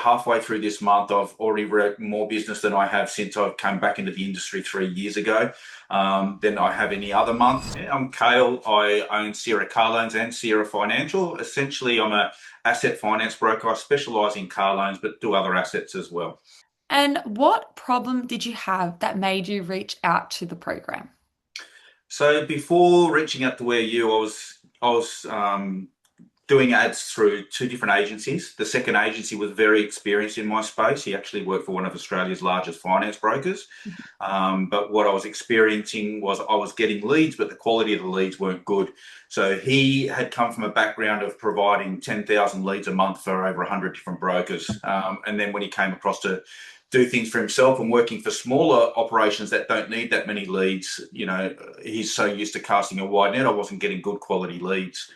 Halfway through this month, I've already written more business than I have since I came back into the industry 3 years ago, than I have any other month. Yeah, I'm Cale. I own Sierra Car Loans and Sierra Financial. Essentially, I'm a asset finance broker. I specialise in car loans, but do other assets as well. And what problem did you have that made you reach out to the program? So before reaching out to where you, I was doing ads through two different agencies. The second agency was very experienced in my space. He actually worked for one of Australia's largest finance brokers. But what I was experiencing was I was getting leads, but the quality of the leads weren't good. So he had come from a background of providing 10,000 leads a month for over 100 different brokers. And then when he came across to do things for himself and working for smaller operations that don't need that many leads, he's so used to casting a wide net, I wasn't getting good quality leads.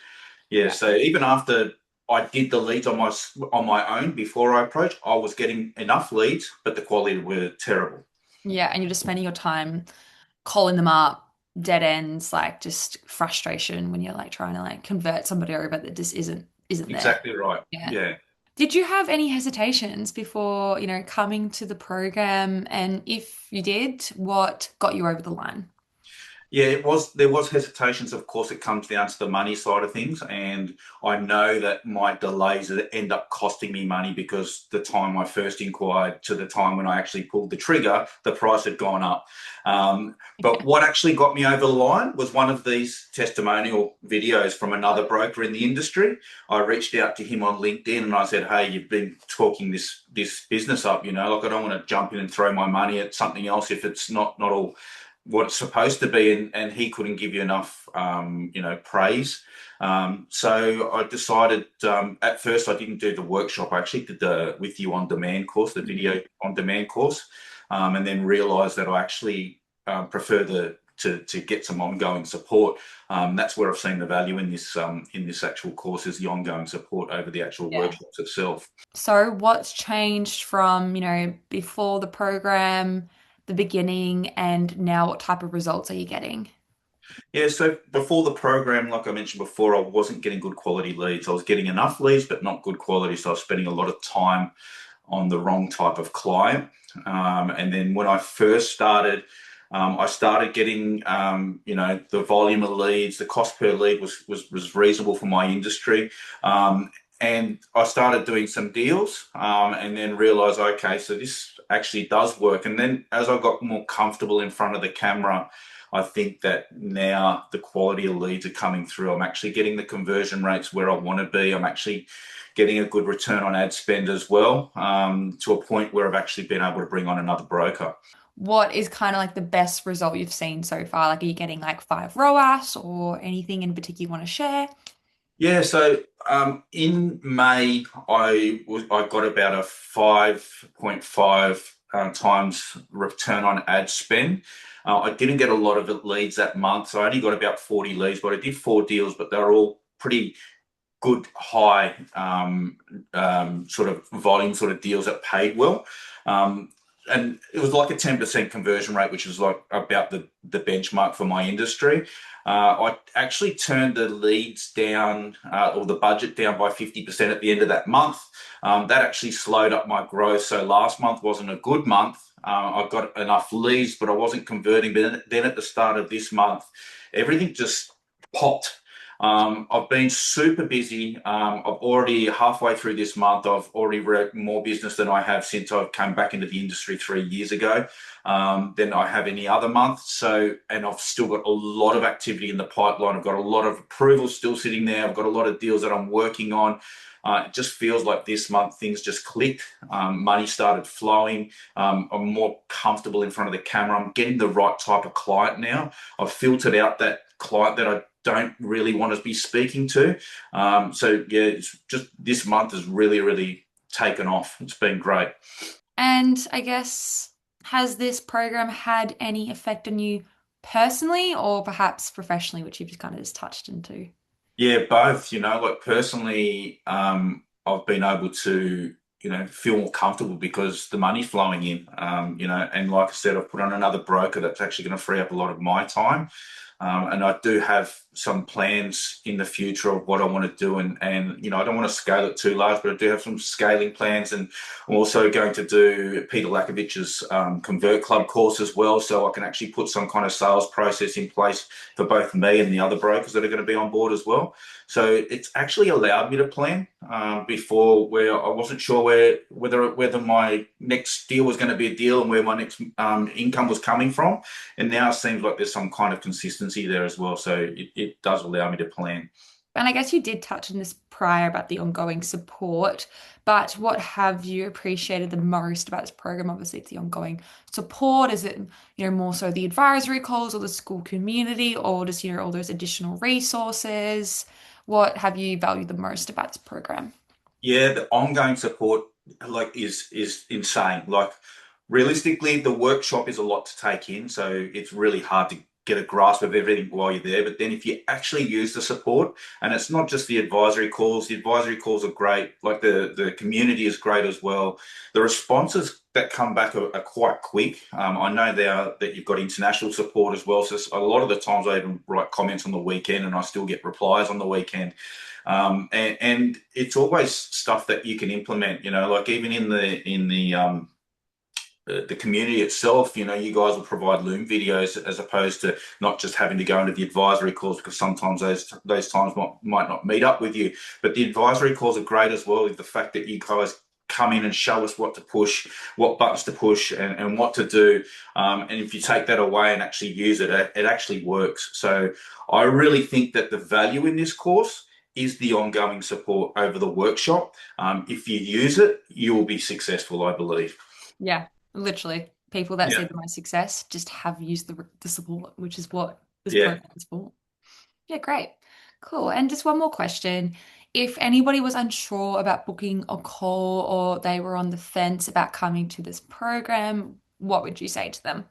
Yeah, Yeah. so even after I did the leads on my own before I approached, I was getting enough leads, but the quality were terrible. Yeah, and you're just spending your time calling them up, dead ends, like just frustration when you're like trying to like convert somebody over that just isn't there. Exactly right. Yeah. Yeah. Did you have any hesitations before, coming to the program? And if you did, what got you over the line? Yeah, it was. There was hesitations. Of course, it comes down to the money side of things, and I know that my delays end up costing me money because the time I first inquired to the time when I actually pulled the trigger, the price had gone up. But what actually got me over the line was one of these testimonial videos from another broker in the industry. I reached out to him on LinkedIn and I said, "Hey, you've been talking this business up. Like I don't want to jump in and throw my money at something else if it's not all what it's supposed to be," and he couldn't give you enough, praise. So I decided, at first I didn't do the workshop. I actually did the With You on Demand course, the video on demand course, and then realised that I actually prefer to get some ongoing support. That's where I've seen the value in this actual course is the ongoing support over the actual Yeah. workshops itself. So what's changed from, before the program, the beginning, and now what type of results are you getting? Yeah, so before the program, like I mentioned before, I wasn't getting good quality leads. I was getting enough leads, but not good quality. So I was spending a lot of time on the wrong type of client. And then when I first started, I started getting, the volume of leads, the cost per lead was reasonable for my industry. And I started doing some deals, and then realized, okay, so this actually does work. And then as I got more comfortable in front of the camera, I think that now the quality of leads are coming through. I'm actually getting the conversion rates where I want to be. I'm actually getting a good return on ad spend as well, to a point where I've actually been able to bring on another broker. What is kind of like the best result you've seen so far? Like, are you getting like 5 ROAS or anything in particular you want to share? Yeah, so in May, I got about a 5.5 times return on ad spend. I didn't get a lot of leads that month, so I only got about 40 leads, but I did four deals, but they were all pretty good, high sort of volume sort of deals that paid well. Um, and it was like a 10% conversion rate, which was like about the benchmark for my industry. I actually turned the leads down, or the budget down by 50% at the end of that month. That actually slowed up my growth. So last month wasn't a good month. I got enough leads, but I wasn't converting. But then at the start of this month, everything just popped. I've been super busy. I've already halfway through this month. I've already written more business than I have since I came back into the industry 3 years ago, than I have any other month. So, and I've still got a lot of activity in the pipeline. I've got a lot of approvals still sitting there. I've got a lot of deals that I'm working on. It just feels like this month things just clicked. Money started flowing. I'm more comfortable in front of the camera. I'm getting the right type of client now. I've filtered out that client that I don't really want to be speaking to. So yeah, it's just this month has really, really taken off. It's been great. And I guess, has this program had any effect on you personally or perhaps professionally, which you've just kind of just touched into? Yeah, both. Like personally, I've been able to, feel more comfortable because the money's flowing in. And like I said, I've put on another broker that's actually going to free up a lot of my time. And I do have some plans in the future of what I want to do, and I don't want to scale it too large, but I do have some scaling plans, and I'm also going to do Peter Lakovic's Convert Club course as well, so I can actually put some kind of sales process in place for both me and the other brokers that are going to be on board as well. So it's actually allowed me to plan before, where I wasn't sure whether my next deal was going to be a deal and where my next income was coming from. And now it seems like there's some kind of consistency there as well. So it does allow me to plan. And I guess you did touch on this prior about the ongoing support, but what have you appreciated the most about this program? Obviously, it's the ongoing support. Is it, more so the advisory calls or the school community, or just, all those additional resources? What have you valued the most about this program? Yeah, the ongoing support like is insane. Like realistically, the workshop is a lot to take in, so it's really hard to get a grasp of everything while you're there. But then if you actually use the support, and it's not just the advisory calls are great. Like the community is great as well. The responses that come back are quite quick. I know that you've got international support as well. So a lot of the times I even write comments on the weekend, and I still get replies on the weekend. And it's always stuff that you can implement, like even in the community itself, you guys will provide Loom videos as opposed to not just having to go into the advisory calls, because sometimes those times might not meet up with you. But the advisory calls are great as well, with the fact that you guys come in and show us what to push, what buttons to push, and what to do. And if you take that away and actually use it, it actually works. So I really think that the value in this course is the ongoing support over the workshop. If you use it, you will be successful, I believe. Yeah, literally. People that see Yeah. the most success just have used the support, which is what this Yeah. program is for. Yeah, great. Cool. And just one more question. If anybody was unsure about booking a call or they were on the fence about coming to this program, what would you say to them?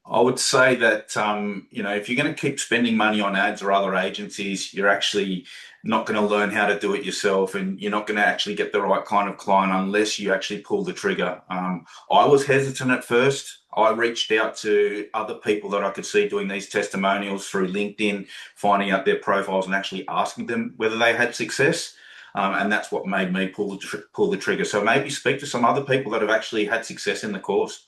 I would say that if you're going to keep spending money on ads or other agencies, you're actually not going to learn how to do it yourself, and you're not going to actually get the right kind of client unless you actually pull the trigger. I was hesitant at first. I reached out to other people that I could see doing these testimonials through LinkedIn, finding out their profiles and actually asking them whether they had success. And that's what made me pull the trigger. So maybe speak to some other people that have actually had success in the course.